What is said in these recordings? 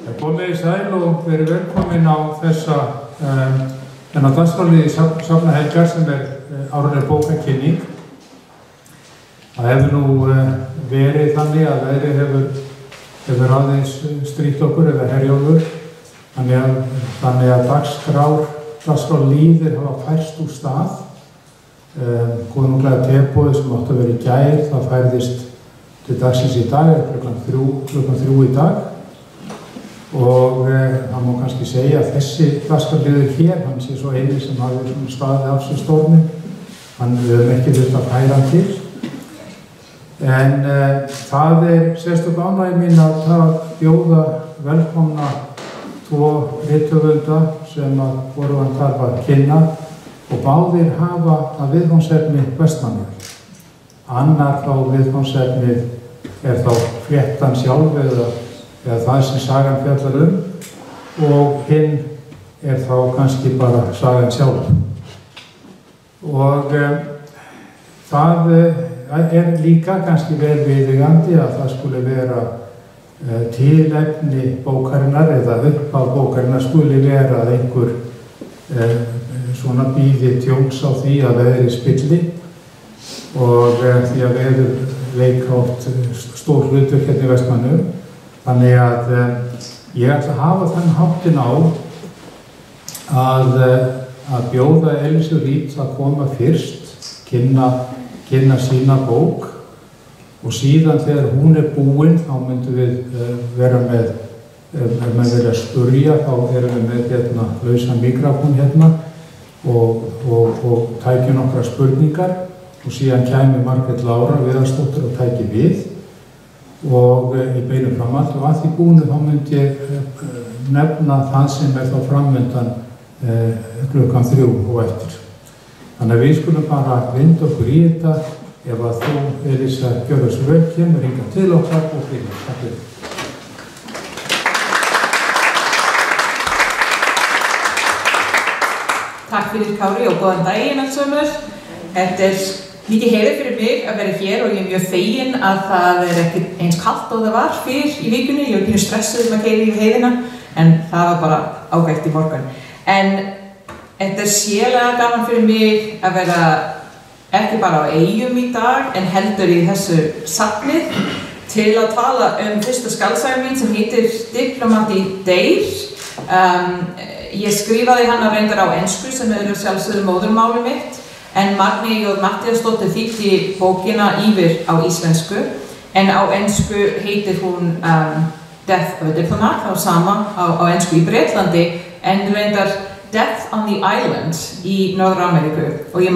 Komið í sæl og verið velkomin á þennan dagskrárliði Safnahelgar sem árleg bókakynning. Það hefur nú verið þannig að veðrið hefur aðeins strítt okkur eða Herjólfur, þannig að dagskrárliðir hafa færst úr stað. Konunglega teboðið sem átti að vera í gær, það færðist til dagsins í dag, klukkan 3 í dag. Og það má kannski segja að þessi dagskrárliður hér, hann sé svo eini sem hafi staðið af sér storminn. Hann hefur ekki þurft að færa hann til. En það sérstök ánægja mín að bjóða velkomna tvo rithöfunda sem voru hann þarf að kynna og báðir hafa að viðfangsefni Vestmannaeyjar. Annar þá viðfangsefnið þá fléttan sjálf eða það sem sagan fjallar og hinn þá kannski bara sagan sjálf. Og það líka kannski vel viðeigandi að það skuli vera tilefni bókarinnar eða upphaf bókarinnar skuli vera að einhver svona bíði tjóns á því að veðrið spilli og því að veður leika oft stór hlutverk hérna í Vestmannaeyjum. Þannig að ég ætla að hafa þann háttinn á að bjóða Elísu Reid að koma fyrst, kynna sína bók og síðan þegar hún búin þá myndum við vera með, ef maður vilja spurja, þá erum við með lausan mikrofón hérna og tækja nokkra spurningar og síðan kæmi Margrét Lára Viðarsdóttir og tæki við og í beinu framhald og að því búinu þá myndi ég nefna það sem þá framöndan klukkan 3 og eftir. Þannig að við skulum bara vinda okkur í þetta ef að þú Elísa gjörðu svo vel, kemur hingað til okkar og fyrir. Takk fyrir. Takk fyrir Kári og góðan daginn alls sömur. Þetta mikið heiður fyrir mig að vera hér og ég mjög fegin að það ekki eins kalt og það var fyrr í vikunni. Ég var pínu stressuð að keyra yfir heiðina en það var bara ágætt í morgun. En þetta sérlega gaman fyrir mig að vera ekki bara á Eyjum í dag en heldur í þessu safnið til að tala fyrsta skálsaga mín sem heitir Diplomati deyr. Ég skrifaði hana reyndar á ensku sem sjálfsögðu móðurmáli mitt. En Magni J. Matthíasdóttir þýddi bókina yfir á íslensku en á ensku heitir hún Death of a Diplomat, þá sama á ensku í Bretlandi en reyndar Death on the Island í Norður-Ameríku og ég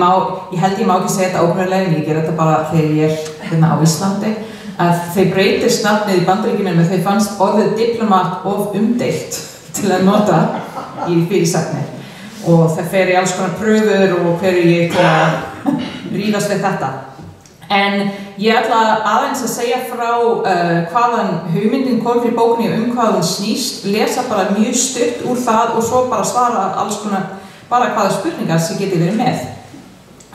held ég má ekki segja þetta ópenulega en ég ger þetta bara þegar ég hérna á Íslandi að þeir breytist nafnið í Bandaríkjunum en þeir fannst orðið diplomat of umdeilt til að nota í fyrirsagnir og það fer í alls konar pröfur og hverju ég til að rífast við þetta. En ég ætla aðeins að segja frá hvaðan hugmyndin kom fyrir bókinni hvað hún snýst, lesa bara mjög stutt úr það og svo bara svara alls konar, bara hvaða spurningar sem geti verið með.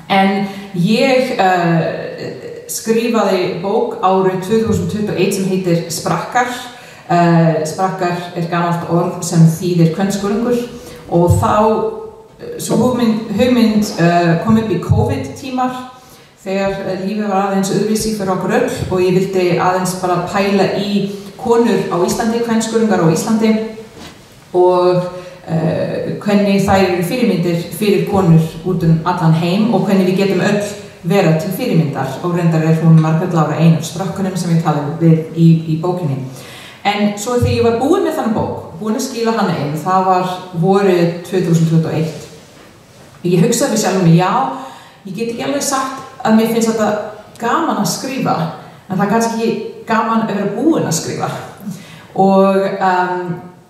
En ég skrifaði bók árið 2021 sem heitir Sprakkar. Sprakkar gamalt orð sem þýðir kvenskörungur og þá svo hugmynd kom upp í COVID-tímar þegar lífið var aðeins öðruvísi fyrir okkur öll og ég vildi aðeins bara pæla í konur á Íslandi, kvenskörungar á Íslandi og hvernig þær eru fyrirmyndir fyrir konur út allan heim og hvernig við getum öll vera til fyrirmyndar og reyndar hún Margrét Lára ein af strokkunum sem ég talaði við í bókinni. En svo þegar ég var búin með þann bók, búin að skila hana inn, það var vorið 2021. Ég hugsaði við sjálfum mig, já, ég get ekki alveg sagt að mér finnst þetta gaman að skrifa, en það er kannski ekki gaman að vera búin að skrifa. Og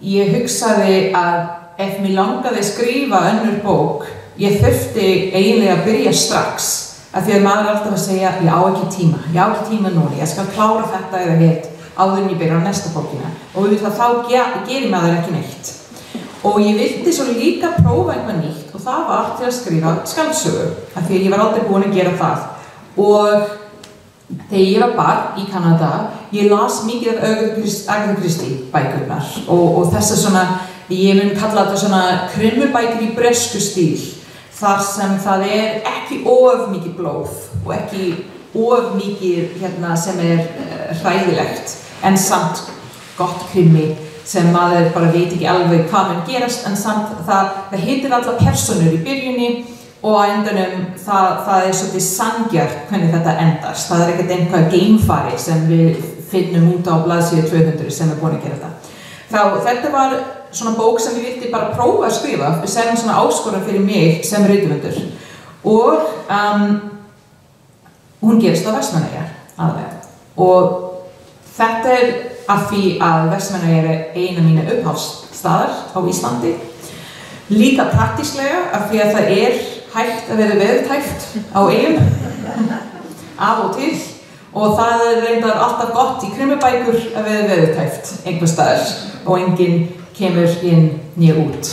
ég hugsaði að ef mér langaði að skrifa önnur bók, ég þurfti eiginlega að byrja strax, af því að maður er alltaf að segja, ég á ekki tíma núna, ég skal klára þetta eða hitt. Áður en ég byrja á næsta bókina og við þá gerir maður ekki neitt og ég vildi svo líka prófa eitthvað nýtt og það var til að skrifa skáldsögu af því að ég var aldrei búin að gera það og þegar ég var barn í Kanada, ég las mikið af Agatha Christie bækurnar og þessa svona, ég mun kalla þetta svona krimmubækur í bresku stíl, þar sem það ekki of mikið blóð og ekki of mikið sem hræðilegt, en samt gott krimmi sem maður bara veit ekki alveg hvað mun gerast, en samt það hittir alla personur í byrjunni og á endanum það svolítið sanngjarnt hvernig þetta endast. Það ekkert einhvað geimfari sem við finnum út á blaðsíðu 200 sem búin að gera það. Þetta var svona bók sem ég vildi bara prófa að skrifa, sem svona áskorun fyrir mig sem rithöfundur. Og hún gerist á Vestmannaeyjar aðalega. Og þetta af því að Vestmannaeyjar eina mína uppáhaldsstaðar á Íslandi. Líka praktíslega af því að það hægt að vera veðurtæft á eyjum af og til og það reyndar alltaf gott í krimmubækur að vera veðurtæft einhvers staðar og enginn kemur inn né út.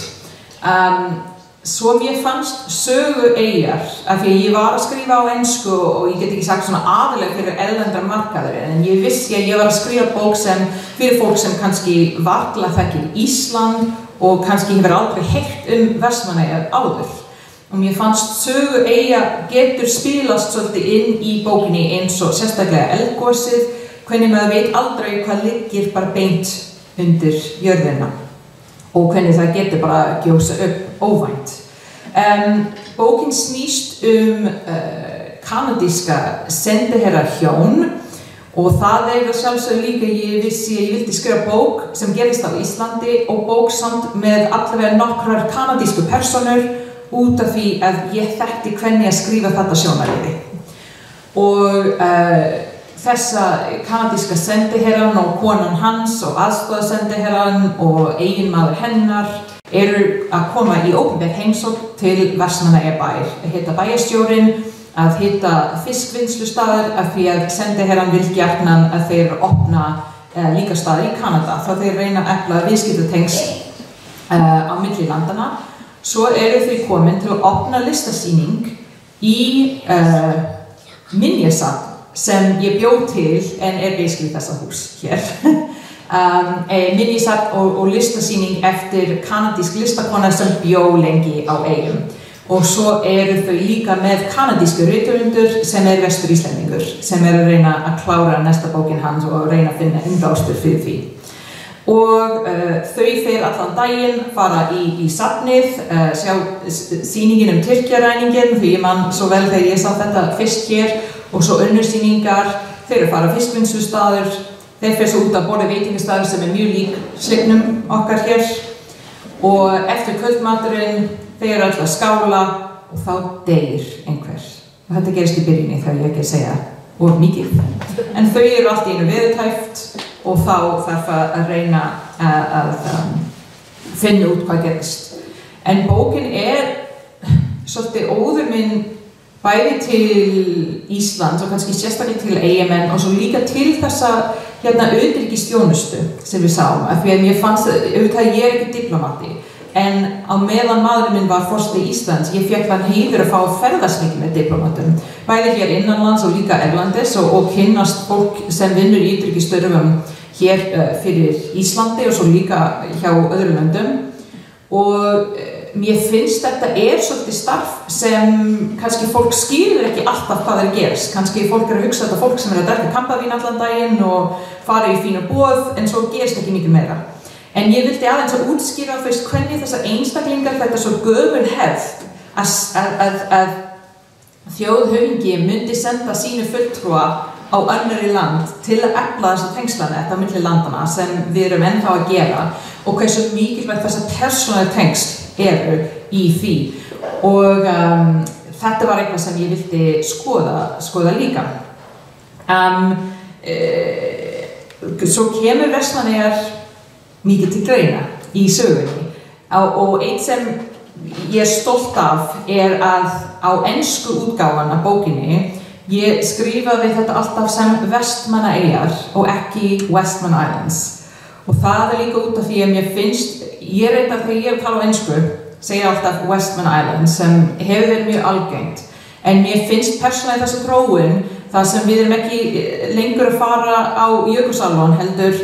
Svo mér fannst sögueyjar af því að ég var að skrifa á ensku og ég get ekki sagt svona aðalega fyrir erlendar markaður, en ég vissi að ég var að skrifa bók fyrir fólk sem kannski varla þekkir Ísland og kannski hefur aldrei heyrt Vestmannaeyjar áður. Og mér fannst sögueyja getur spilast svolítið inn í bókinni eins og sérstaklega eldgosið, hvernig maður veit aldrei hvað liggir bara beint undir jörðina og hvernig það getur bara gjósa upp óvænt. Bókin snýst kanadíska sendiherrahjón og það að sjálfsögðu líka ég vissi að ég vildi skrifa bók sem gerist á Íslandi og bók samt með allavega nokkrar kanadísku personur út af því að ég þekkti hvernig að skrifa þetta sjónarmiði. Og þessa kanadíska sendiherran og konan hans og aðstoðarsendiherran og eiginmaður hennar að koma í opinber heimsókn til Vestmannaeyjabæjar, að hitta bæjarstjórinn, að hitta fiskvinnslustaðar af því að sendiherran vil gjarnan að þeir opna líka staðar í Kanada þá þeir reyna að efla viðskiptatengsl á milli landanna. Svo þau komin til að opna listasýning í minjasafn sem ég bjó til en basically þessa hús hér. Minjasafn og listasýning eftir kanadísk listakona sem bjó lengi á eyjum. Og svo þau líka með kanadísku rithöfundur sem vestur-íslendingur sem að reyna að klára næsta bókin hans og reyna að finna innblástur fyrir því. Og þau fer allan daginn, fara í safnið, sjá sýningin Tyrkjaræningin, því ég man svo vel þegar ég sá þetta fyrst hér, og svo önnur sýningar, þeir fara fiskvinnslustaður, þeir fer svo út að borða veitingastaður sem mjög lík slignum okkar hér, og eftir kvöldmaturinn, þeir öll að skála og þá deyr einhver. Og þetta gerist í byrjunni þegar ég ekki að segja of mikið. En þau allt í einu veðurtæft og þá þarf að reyna að finna út hvað gerist. En bókin svolítið óður minn bæði til Íslands og kannski sérstaklega til Eyjamenn og svo líka til þessa utanríkisþjónustu sem við sáum. Af því að mér fannst auðvitað ég ekki diplomati, en á meðan maðurinn minn var forseti Íslands, ég fékk þann heiður að fá að ferðast mikið með diplomatum. Bæði hér innanlands og líka erlendis og kynnast fólk sem vinnur í utanríkisstörfum hér fyrir Íslandi og svo líka hjá öðrum löndum. Og mér finnst þetta svolítið starf sem kannski fólk skilur ekki alltaf hvað gerist. Kannski fólk að hugsa þetta fólk sem að drekka kampavín allan daginn og fara í fína boð, en svo gerist ekki mikið meira. En ég vildi aðeins að útskýra fyrst hvernig þessar einstaklingar þetta svo gömul hefð að þjóðhöfðingi myndi senda sínu fulltrúa á önnur land til að efla þessa tengslanet á milli landana sem við erum ennþá að gera og hversu mikilvægt þessar persónulega tengsl í því. Og þetta var eitthvað sem ég vildi skoða líka. Svo kemur Vestmannaeyjar mikið til greina í sögunni og eitt sem ég stolt af að á ensku útgáfan af bókinni ég skrifaði þetta alltaf sem Vestmannaeyjar og ekki Westman Islands og það líka út af því að mér finnst ég reyndar þegar ég tala á ensku segja alltaf Westman Islands sem hefur verið mjög algengt en mér finnst persónulega þessi þróun Það sem við erum ekki lengur að fara á Jökulsárlón heldur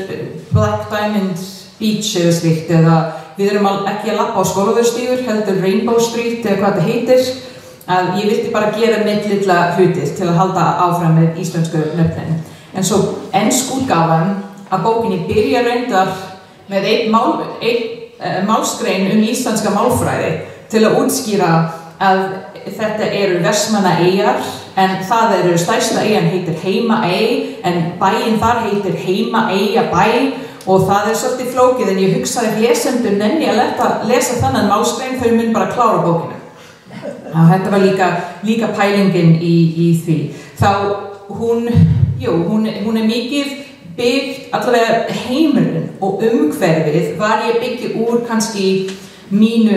Black Diamond Beach eða slíkt, eða við erum ekki að labba á Skólavörðustígur heldur Rainbow Street eða hvað þetta heitir, að ég vildi bara gera mitt lilla hlutir til að halda áfram með íslensku nöfnin. En svo ensk útgáfan að bókinni byrja reyndar með einn málsgrein íslenska málfræði til að útskýra að þetta eru Vestmannaeyjar, en það eru stærsta eyjan heitir Heimaey, en bæinn þar heitir Heimaeyjabæ, og það svolítið flókið, en ég hugsaði að lesendur nenni að lesa þannig málsgrein, þau mun bara klára bókina. Þetta var líka pælingin í því. Þá hún mikið byggt, allavega heimurinn og umhverfið var ég byggja úr kannski mínu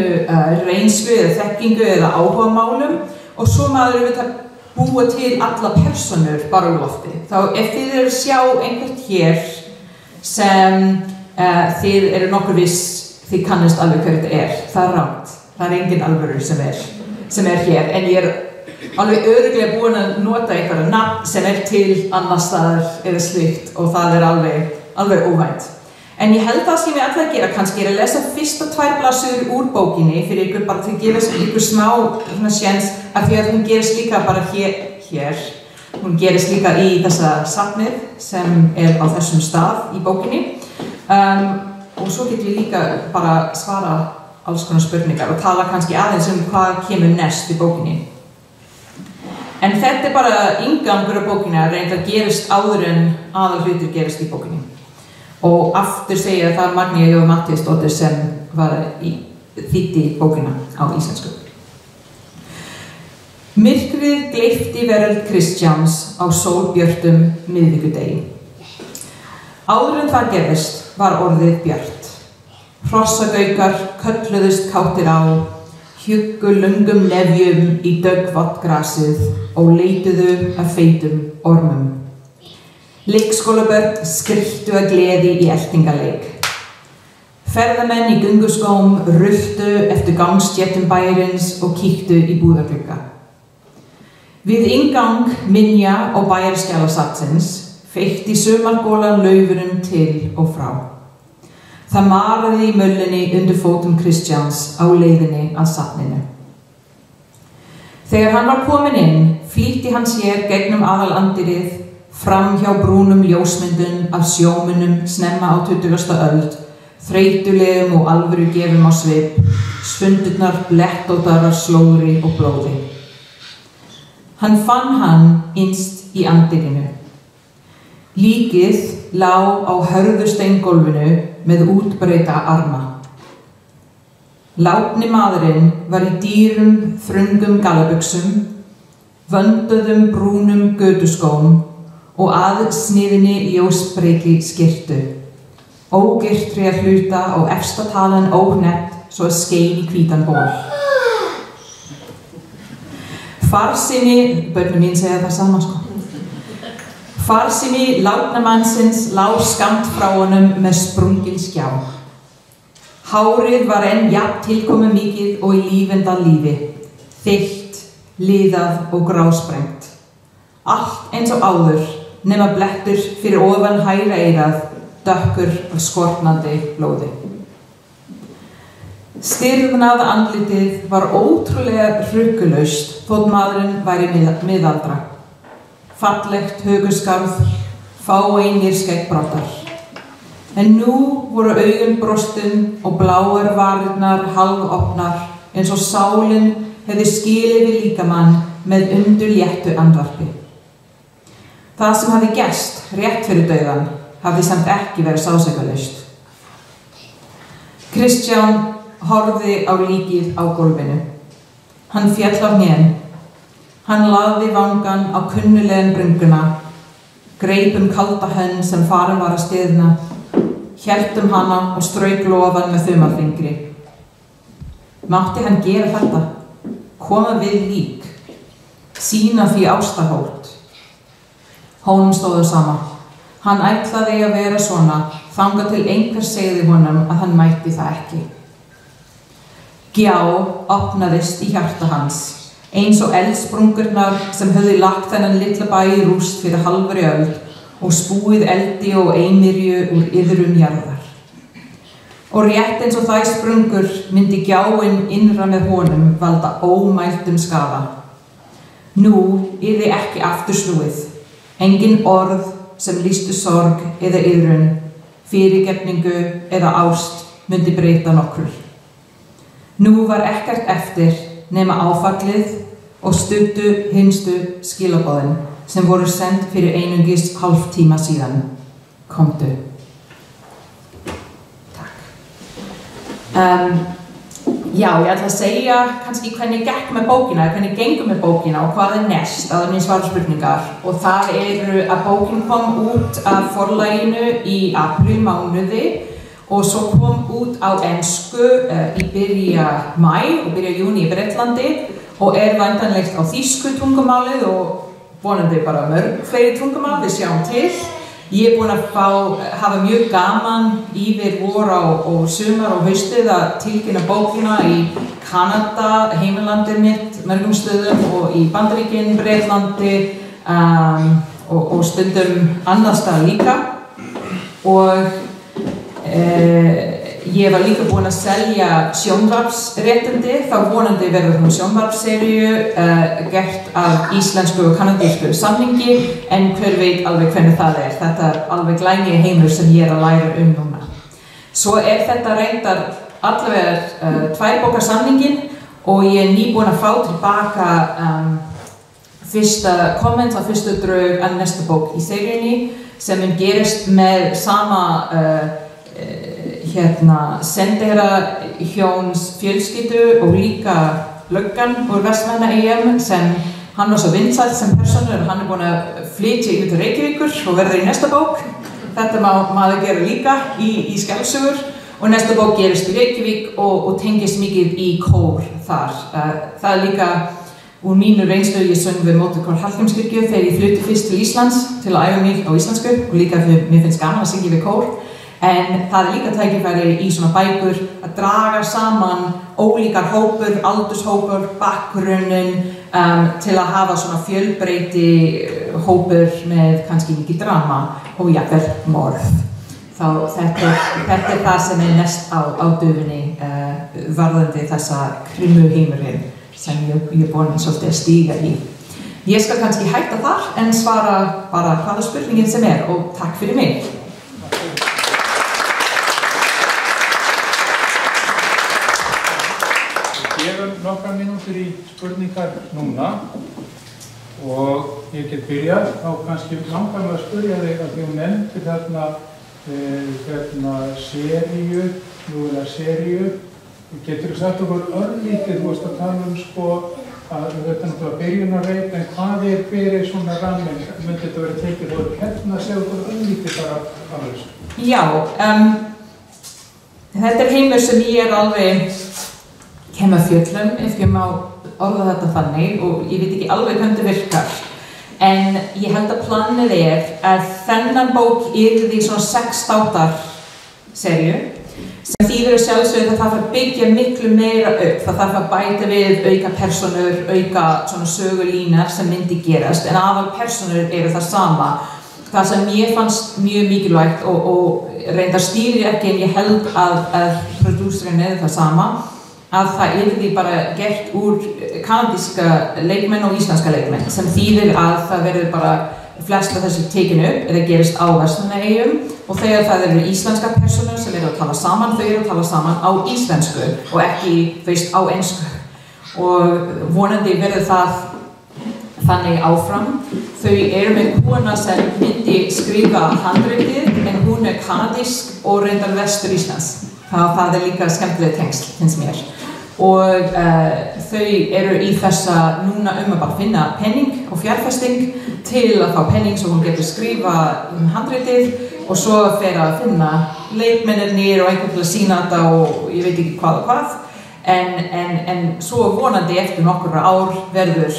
reynslu eða þekkingu eða áhugamálum, og svo maður auðvitað búa til alla personur bara úr lofti. Þá ef þið eru að sjá einhvern hér sem þið eru nokkur viss, þið kannast alveg hver þetta það rangt. Það engin alvöru sem hér, en ég alveg örugglega búin að nota einhverja nafn sem til annars staðar eða slíkt, og það alveg óvænt. En ég held það sem ég ætla að gera kannski að lesa fyrsta 2 blaðsíður úr bókinni fyrir ykkur, bara til að gefa ykkur smá séns, af því að hún gerist líka bara hér. Hún gerist líka í þessa safnið sem á þessum stað í bókinni. Og svo getum við líka bara svara alls konar spurningar og tala kannski aðeins hvað kemur næst í bókinni. En þetta bara inngangur af bókinni, reyndar gerist áður en aðalhlutur gerist í bókinni. Og aftur segja að það Magnea J. Matthíasdóttir sem var þýddi bókina á íslensku. Myrkrið gleypti veröld Kristjáns á sólbjörtum miðvikudegi. Áður en það gerðist var orðið bjart. Hrossagaukar kölluðust kátir á, hjuggu löngum nefjum í döggvott grasið og leituðu að feitum ormum. Leikskólabörn skrylltu að gleði í eltingaleik. Ferðamenn í gönguskóm rultu eftir gangstéttum bæjarins og kíktu í búðarglugga. Við inngang minja og bæjarskjalasafnsins feytti sumargólan laufurinn til og frá. Það maraði í möllinni undir fótum Kristjáns á leiðinni að safninu. Þegar hann var kominn inn, flýtti hann sér gegnum aðalandirið, fram hjá brúnum ljósmyndun af sjómunum snemma á 20. öld, þreytulegum og alvöru gefum á svip, svundurnar blettóttar af slóðri og blóði. Hann fann hann innst í andirinu. Líkið lá á hörðu steingólfinu með útbreidda arma. Látni maðurinn var í dýrum, þröngum gallabuxum, vönduðum brúnum götuskóm og aðsniðinni ljósbreiddi skyrtu. Ógirtri að hluta á efsta talan óhneppt svo að skein í hvítan ból. Farsími, börnum mín segja það sama sko. Farsími látnamannsins lá skammt frá honum með sprungin skjá. Hárið var enn jafn tilkomið mikið og í lífenda lífi, þykkt, liðað og grásprengt. Allt eins og áður, nema blettur fyrir ofan hægra eyrað, dökkur af skortnandi blóði. Stirðnaða andlitið var ótrúlega hrukkulaust þótt maðurinn væri miðaldra. Fallegt hökuskarð, fáeinir skeggbroddar. En nú voru augun brostin og bláar varirnar halvopnar eins og sálin hefði skilið við líkamann með undurléttu andvarpi. Það sem hafði gerst rétt fyrir dauðann hafði samt ekki verið sársaukalaust. Kristján horfði á líkið á gólfinu. Hann féll á hnén. Hann lagði vangann á kunnulegan bringuna, greip kalda hönd sem farin var að stiðna, hélt hana og strauk lofan með þumalfingri. Mátti hann gera þetta? Koma við lík? Sýna því ástarhót? Honum stóðu sama. Hann ætlaði að vera svona, þangað til einhver segði honum að hann mætti það ekki. Gjá opnaðist í hjarta hans. eins og eldsprungurnar sem höfðu lagt þennan litla bæ í rúst fyrir halvri öld og spúið eldi og einirju úr iðrum jarðar. Og rétt eins og þær sprungur myndi gjáin innra með honum valda ómæltum skaða. Nú yrði ekki aftur snúið, engin orð sem lýstu sorg eða iðrun, fyrirgefningu eða ást myndi breyta nokkur. Nú var ekkert eftir nema áfallið og stuttu hinstu skilaboðin sem voru send fyrir einungis hálftíma síðan. Komdu. Takk. Já, ég ætla að segja kannski hvernig gekk með bókina, hvernig gengur með bókina og hvað er næst áður en ég svara spurningar. Og það að bókin kom út af forlaginu í aprílmánuði og svo kom út á ensku í byrja maí og byrja júní í Bretlandi og væntanlegt á þýsku tungumálið og vonandi bara mörg fleiri tungumál, við sjáum til. Ég búin að hafa mjög gaman yfir vor og sumar og haustið að tilkynna bókina í Kanada, heimilandið mitt, mörgum stöðum og í Bandaríkin, Bretlandi og stundum annars staðar líka. Og ég var líka búin að selja sjónvarpsréttindi, þá vonandi verður hún sjónvarpsseríu gert af íslensku og kanadísku samningi, en hver veit alveg hvernig það er. Þetta alveg glænýi heimur sem ég að læra núna. Svo þetta reyndar allavega 2 bókar samningin og ég nýbúin að fá tilbaka fyrsta komment á fyrstu drög að næsta bók í seríunni sem gerist með sama sendera hjóns fjölskyldu og líka löggan úr Vestmannaeyjum sem hann var svo vinsæll sem persónur og hann búin að flytja út til Reykjavíkur og verður í næsta bók. Þetta má maður gera líka í skáldsögur og næsta bók gerist í Reykjavík og tengist mikið í kór þar. Það líka úr mínu reynslu, ég söng við mótorkór Hallgrímskirkju þegar ég flutti fyrst til Íslands til að æfa mig á íslensku og líka mér finnst gaman að syngja við kór. En það líka tækifæri í svona bækur að draga saman ólíkar hópur, aldurshópur, bakgrunnin til að hafa svona fjölbreyti hópur með kannski mikið drama og jafnvel morð. Þetta það sem næst á döfinni varðandi þessa krimmuheimurinn sem ég búin svolítið að stíga í. Ég skal kannski hætta þar en svara bara hvaða spurningin sem og takk fyrir mig. Nokkrar mínútur í spurningar núna og ég get byrjað þá kannski langar mig að spyrja þig að því nefndir seríu, seríu. Getur þú sagt okkur örlítið, þú veist að tala að þetta náttúrulega byrjunarreit, en hvað fyrir svona ramminn? Myndi þetta verið tekið og hérna segja okkur örlítið bara af þessu? Já, þetta heimur sem ég alveg kemur fjöllum, ef ég má orða þetta þannig og ég veit ekki alveg hvernig þetta virkar. En ég held að planið að þennan bók yrði svona 6 þáttar seríu sem þýðir sjálfsögðu það þarf að byggja miklu meira upp. Það þarf að bæta við auka persónur, auka svona sögulínar sem myndi gerast en aðal persónur það sama. Það sem ég fannst mjög mikilvægt og reyndar stýrir ekki en ég held að prodúserinn það sama að það yrði bara gert úr kanadíska leikmenn og íslenska leikmenn sem þýðir að það verður bara flest af þessu tekin upp eða gerist á Vestmannaeyjum og þegar það eru íslenska persónur sem að tala saman, þau að tala saman á íslensku og ekki á ensku og vonandi verður það þannig áfram. Þau með kona sem myndi skrifa handritið en hún kanadísk og reyndar vestur Íslands. Það líka skemmtileg tengsl, finnst mér. Og þau í þessa núna að bara finna penning og fjárfesting til að fá penning svo hún getur skrifa handritið og svo fer að finna leikmennirnir og einhvern til að sýna þetta og ég veit ekki hvað og hvað. En svo vonandi eftir nokkur ár verður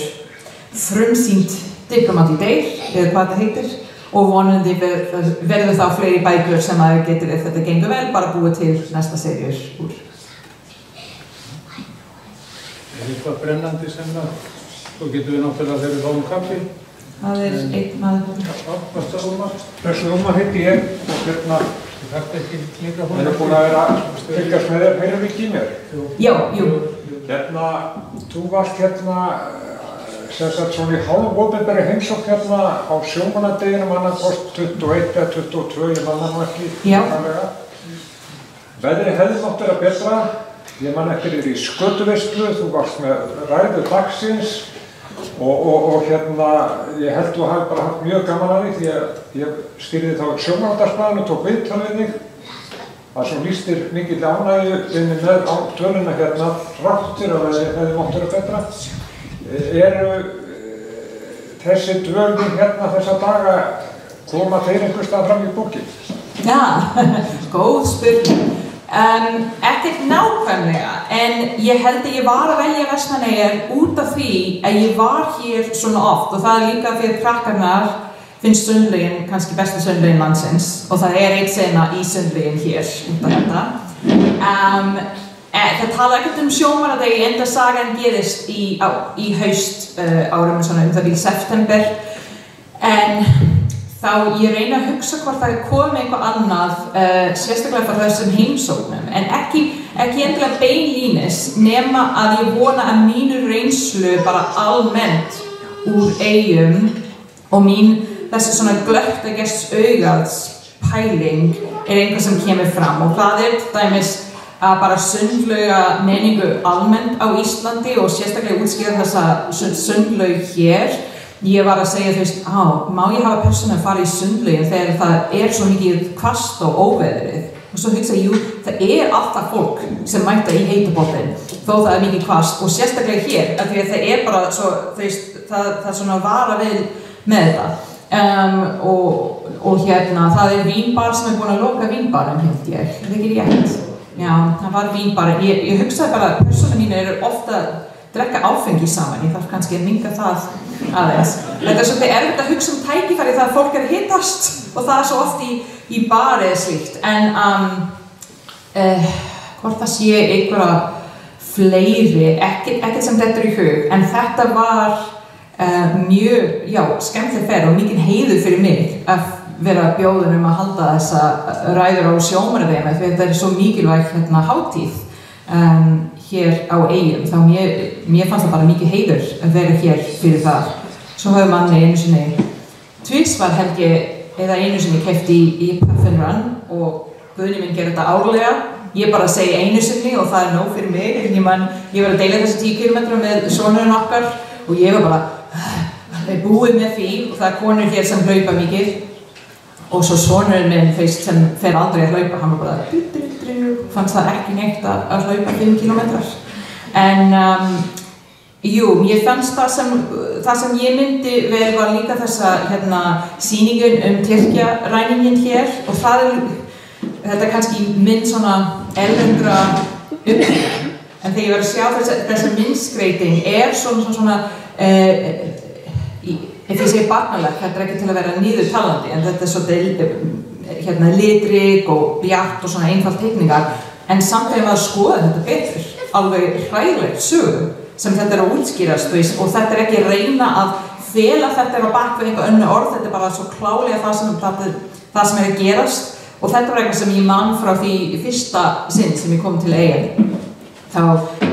frumsýnt Diplomat í Deyr, eða hvað þetta heitir, og vonandi verður þá fleiri bækur sem að getur, ef þetta gengur vel, bara búið til næsta seríur úr. Eitthvað brennandi sem Svo getum við náttúrulega þegar við fáum kaffi. Það einn maður. Ásta Ómar. Þessu Ómar heiti ég og Þetta ekki mikrofónu. er búin að vera að fylgjast með þér, heyrðu ekki í mér? Já, jú. Þú varst sem sagt svona í hálfopinberri heimsókn á sjómannadeginum annarkost 21 eða 22, ég man það nú ekki. Já. Veðrið hefði mátt vera betra. Ég man eftir þér í skötuveislu, þú varst með ræðu dagsins og ég held þú hafi bara haft mjög gaman að því því að ég stýrði þá sjómannaútvarpsblaðinu og tók viðtal við þig. Það sem lýstir mikill ánægju inni með á töluna þráttir að það hefði mátt vera betra. Eru þessi dvölin þessa daga koma þeir einhvers staðar fram í bókin? Já, góð spurning. Ekkert nákvæmlega, en ég held að ég var að velja Vestmannaeyjar út af því að ég var hér svona oft og það líka því að krakkarnar finnst sundlaugin kannski besta sundlaugin landsins og það eitt sena í sundlaugin hér út af þetta. Það tala ekkert sjómannadegi enda sagan gerist í haust árum svona það í september en þá ég reyna að hugsa hvort það komið eitthvað annað sérstaklega frá þessum heimsóknum en ekki endilega beinlínis nema að ég vona að mínu reynslu bara almennt úr Eyjum og þessi svona glöggt að gests augaðs pæling eitthvað sem kemur fram og það til dæmis að bara sundlauga menningu almennt á Íslandi og sérstaklega útskýra þessa sundlaug hér. Ég var að segja þú veist, má ég hafa persónu að fara í sundlaugin þegar það svo mikið hvasst og óveðrið og svo hugsa ég, það alltaf fólk sem mæta í heitabotnin þó það mikið hvasst og sérstaklega hér af því að það bara svo, þú veist, það svona vara við með það og það vínbar sem búin að loka vínbarum held ég, það ekki rétt já, það var vínbar, ég hugsaði bara að persónu mín ofta drekka áfengi saman, ég þarf kannski að minnka það aðeins. Þetta svolítið erfitt að hugsa tækifæri það að fólk að hittast og það svo oft í bari eða slíkt en hvort það sé einhverja fleiri, ekkert sem dettur í hug en þetta var mjög, skemmtileg ferð og mikið heiður fyrir mig að vera bjóðin að halda þessa ræður á sjómannadeginu því þetta svo mikilvæg hátíð hér á Eyjum, þá mér fannst það bara mikið heiður að vera hér fyrir það. Svo höfum manni einu sinni tvisvar held ég eða einu sinni keypt í Puff and Run og Guðni minn gerir þetta árlega. Ég bara segi einu sinni og það nóg fyrir mig. Ég var að deila þessi 10 km með sonurinn okkar og ég var bara búið með því og það konur hér sem hlaupa mikið og svo sonurinn minn sem fer aldrei að hlaupa, hann var bara fannst það ekki neitt að hlaupa 5 km en ég fannst það sem ég myndi vel var líka þessa sýningun Tyrkjaræninginn hér og það þetta kannski minn svona erlendra upplifun en þegar ég var að sjá þessa myndskreiting svona ef ég segi barnalegt, þetta ekki til að vera niðurtalandi en þetta svolítið litrík og bjart og svona einfalt teikningar en samt þegar maður skoða þetta betur alveg hræðilegt sögu sem þetta að útskýrast og þetta ekki að reyna að fela þetta á bakvið eitthvað önnur orð, þetta bara svo klálega það sem að gerast og þetta var eitthvað sem ég man frá því fyrsta sinn sem ég kom til Eyja þá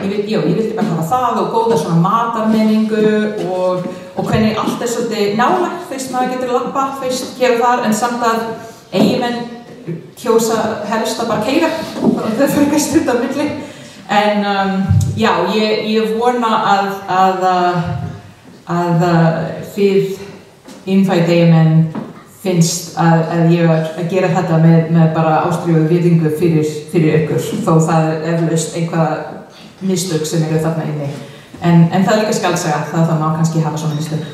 ég vildi bara hafa það og góða svona matarmenningu og hvernig allt svolítið nálægt maður getur labba hér og þar en samt að Eyjamenn kjósa helst að bara keyra og þau fyrir ekki að stunda á milli en ég vona að þið innfædd Eyjamenn finnst að ég var að gera þetta með bara ástríðu og virðingu fyrir ykkur þó það eflaust einhvað mistök sem eru þarna inni en það líka skaldsaga það má kannski hafa svona mistök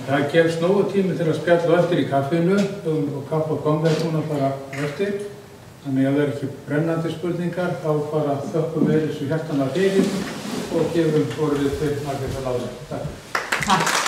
Það gefst nógu tími til að spjalla eftir í kaffinu og kaffi og konveit núna bara eftir þannig að það ekki brennandi spurningar þá bara þökkum við þessu hjartanlega fyrir og gefum orðið til Margrétar Láru. Takk.